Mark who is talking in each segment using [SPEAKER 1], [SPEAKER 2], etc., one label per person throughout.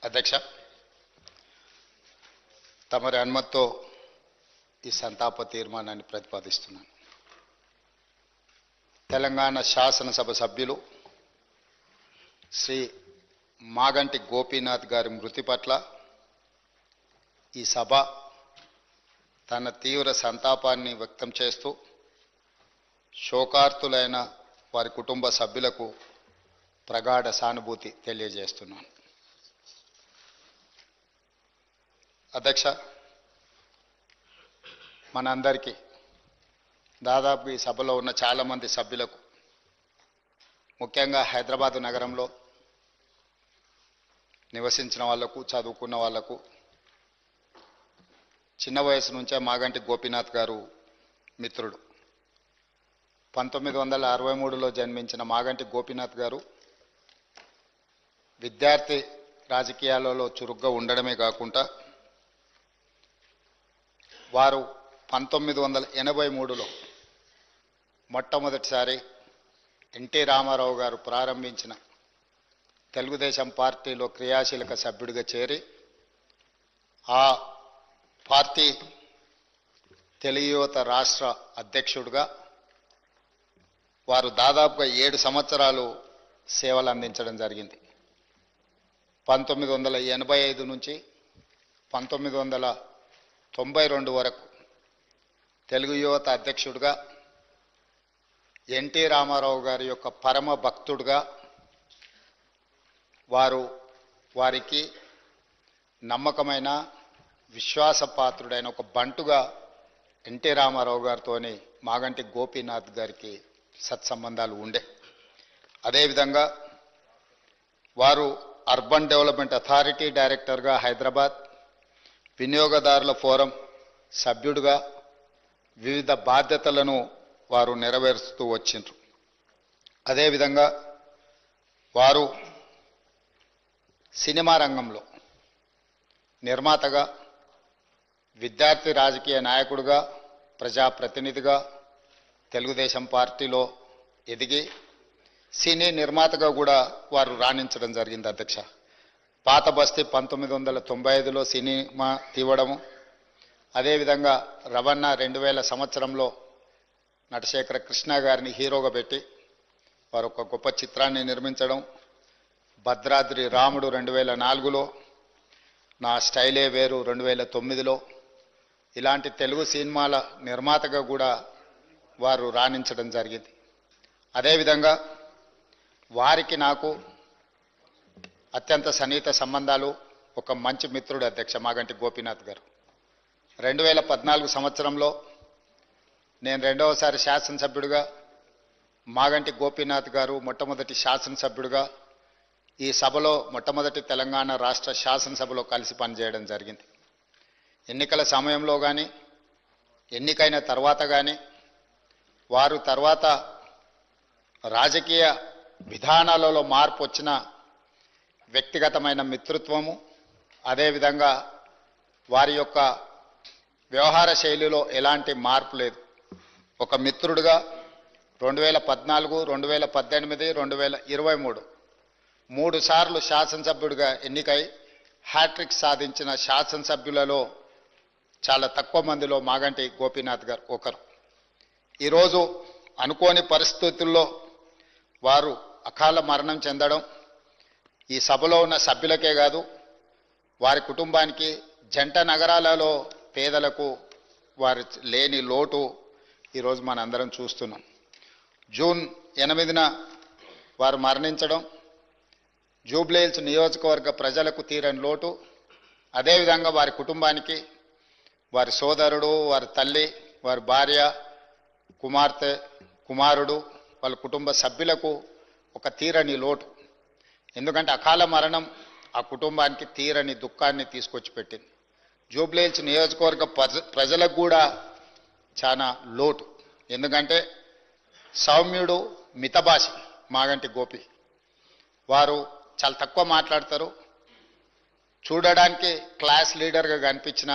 [SPEAKER 1] అధ్యక్ష, తమరి అనుమతితో ఈ సంతాప తీర్మానాన్ని ప్రతిపాదిస్తున్నాను. తెలంగాణ శాసనసభ సభ్యులు శ్రీ మాగంటి గోపీనాథ్ గారి మృతి పట్ల ఈ సభ తన తీవ్ర సంతాపాన్ని వ్యక్తం చేస్తూ శోకార్తులైన వారి కుటుంబ సభ్యులకు ప్రగాఢ సానుభూతి తెలియజేస్తున్నాను. అధ్యక్ష, మనందరికీ దాదాపు ఈ సభలో ఉన్న చాలామంది సభ్యులకు, ముఖ్యంగా హైదరాబాదు నగరంలో నివసించిన వాళ్లకు, చదువుకున్న వాళ్లకు చిన్న వయసు నుంచే మాగంటి గోపీనాథ్ గారు మిత్రుడు. 1963లో జన్మించిన మాగంటి గోపీనాథ్ గారు విద్యార్థి రాజకీయాలలో చురుగ్గా ఉండడమే కాకుండా వారు 1983లో మొట్టమొదటిసారి ఎన్టీ రామారావు గారు ప్రారంభించిన తెలుగుదేశం పార్టీలో క్రియాశీలక సభ్యుడిగా చేరి ఆ పార్టీ తెలుగు యువత రాష్ట్ర అధ్యక్షుడిగా వారు దాదాపుగా 7 సంవత్సరాలు సేవలు అందించడం జరిగింది. 1985 నుంచి 1992 వరకు తెలుగు యువత అధ్యక్షుడిగా, ఎన్టీ రామారావు గారి యొక్క పరమ భక్తుడిగా, వారికి నమ్మకమైన విశ్వాసపాత్రుడైన ఒక బంటుగా ఎన్టీ రామారావు గారితోని మాగంటి గోపీనాథ్ గారికి సత్సంబంధాలు ఉండే. అదేవిధంగా వారు అర్బన్ డెవలప్మెంట్ అథారిటీ డైరెక్టర్గా హైదరాబాద్, వినియోగదారుల ఫోరం సభ్యుడిగా వివిధ బాధ్యతలను వారు నెరవేరుస్తూ వచ్చిండ్రు. అదేవిధంగా వారు సినిమా రంగంలో నిర్మాతగా, విద్యార్థి రాజకీయ నాయకుడిగా, ప్రజాప్రతినిధిగా తెలుగుదేశం పార్టీలో ఎదిగి సినీ నిర్మాతగా కూడా వారు రాణించడం జరిగింది. అధ్యక్ష, పాత బస్తీ 1995లో సినిమా తీవడము, అదేవిధంగా రవణ 2000 సంవత్సరంలో నటశేఖర కృష్ణ గారిని హీరోగా పెట్టి వారు ఒక గొప్ప చిత్రాన్ని నిర్మించడం, భద్రాద్రి రాముడు 2004లో, నా స్టైలే వేరు 2009లో ఇలాంటి తెలుగు సినిమాల నిర్మాతగా కూడా వారు రాణించడం జరిగింది. అదేవిధంగా వారికి నాకు అత్యంత సన్నిహిత సంబంధాలు, ఒక మంచి మిత్రుడు అధ్యక్ష మాగంటి గోపీనాథ్ గారు. 2014 సంవత్సరంలో నేను రెండవసారి శాసనసభ్యుడిగా, మాగంటి గోపీనాథ్ గారు మొట్టమొదటి శాసనసభ్యుడిగా ఈ సభలో మొట్టమొదటి తెలంగాణ రాష్ట్ర శాసనసభలో కలిసి పనిచేయడం జరిగింది. ఎన్నికల సమయంలో కానీ, ఎన్నికైన తర్వాత కానీ, వారు తర్వాత రాజకీయ విధానాలలో మార్పు వచ్చిన వ్యక్తిగతమైన మిత్రత్వము, అదేవిధంగా వారి యొక్క వ్యవహార శైలిలో ఎలాంటి మార్పు లేదు. ఒక మిత్రుడిగా 2014, 2018, 2023 3 సార్లు శాసనసభ్యుడిగా ఎన్నికై హ్యాట్రిక్ సాధించిన శాసనసభ్యులలో చాలా తక్కువ మందిలో మాగంటి గోపీనాథ్ గారు ఒకరు. ఈరోజు అనుకోని పరిస్థితుల్లో వారు అకాల మరణం చెందడం ఈ సభలో ఉన్న సభ్యులకే కాదు, వారి కుటుంబానికి, జంట నగరాలలో పేదలకు వారి లేని లోటు ఈరోజు మనందరం చూస్తున్నాం. జూన్ 8న వారు మరణించడం జూబ్లీహిల్స్ నియోజకవర్గ ప్రజలకు తీరని లోటు. అదేవిధంగా వారి కుటుంబానికి, వారి సోదరుడు, వారి తల్లి, వారి భార్య, కుమార్తె, కుమారుడు, వాళ్ళ కుటుంబ సభ్యులకు ఒక తీరని లోటు. ఎందుకంటే అకాల మరణం ఆ కుటుంబానికి తీరని దుఃఖాన్ని తీసుకొచ్చి పెట్టింది. జూబ్లీహిల్స్ నియోజకవర్గ ప్రజలకు కూడా చాలా లోటు. ఎందుకంటే సౌమ్యుడు, మితభాషి మాగంటి గోపి. వారు చాలా తక్కువ మాట్లాడతారు. చూడడానికి క్లాస్ లీడర్గా కనిపించిన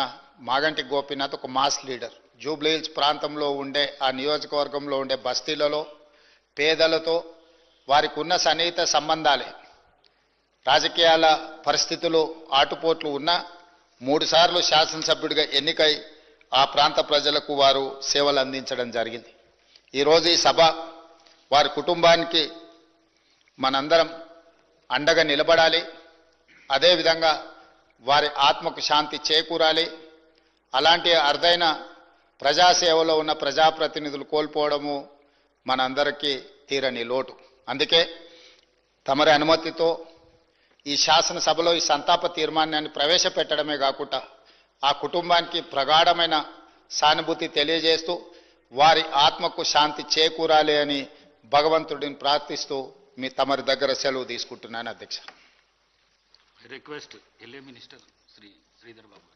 [SPEAKER 1] మాగంటి గోపీనాథ్ ఒక మాస్ లీడర్. జూబ్లీహిల్స్ ప్రాంతంలో ఉండే, ఆ నియోజకవర్గంలో ఉండే బస్తీలలో పేదలతో వారికి ఉన్న సన్నిహిత సంబంధాలే రాజకీయాల పరిస్థితులు ఆటుపోట్లు ఉన్నా 3 సార్లు శాసనసభ్యుడిగా ఎన్నికై ఆ ప్రాంత ప్రజలకు వారు సేవలు అందించడం జరిగింది. ఈరోజు ఈ సభ వారి కుటుంబానికి మనందరం అండగా నిలబడాలి. అదేవిధంగా వారి ఆత్మకు శాంతి చేకూరాలి. అలాంటి అరుదైన ప్రజాసేవలో ఉన్న ప్రజాప్రతినిధులు కోల్పోవడము మనందరికీ తీరని లోటు. అందుకే తమరి అనుమతితో ఈ శాసనసభలో ఈ సంతాప తీర్మానాన్ని ప్రవేశపెట్టడమే కాకుండా ఆ కుటుంబానికి ప్రగాఢమైన సానుభూతి తెలియజేస్తూ వారి ఆత్మకు శాంతి చేకూరాలి అని భగవంతుడిని ప్రార్థిస్తూ మీ తమరి దగ్గర సెలవు తీసుకుంటున్నాను అధ్యక్ష.
[SPEAKER 2] Request LA minister Shri Sridhar బాబు.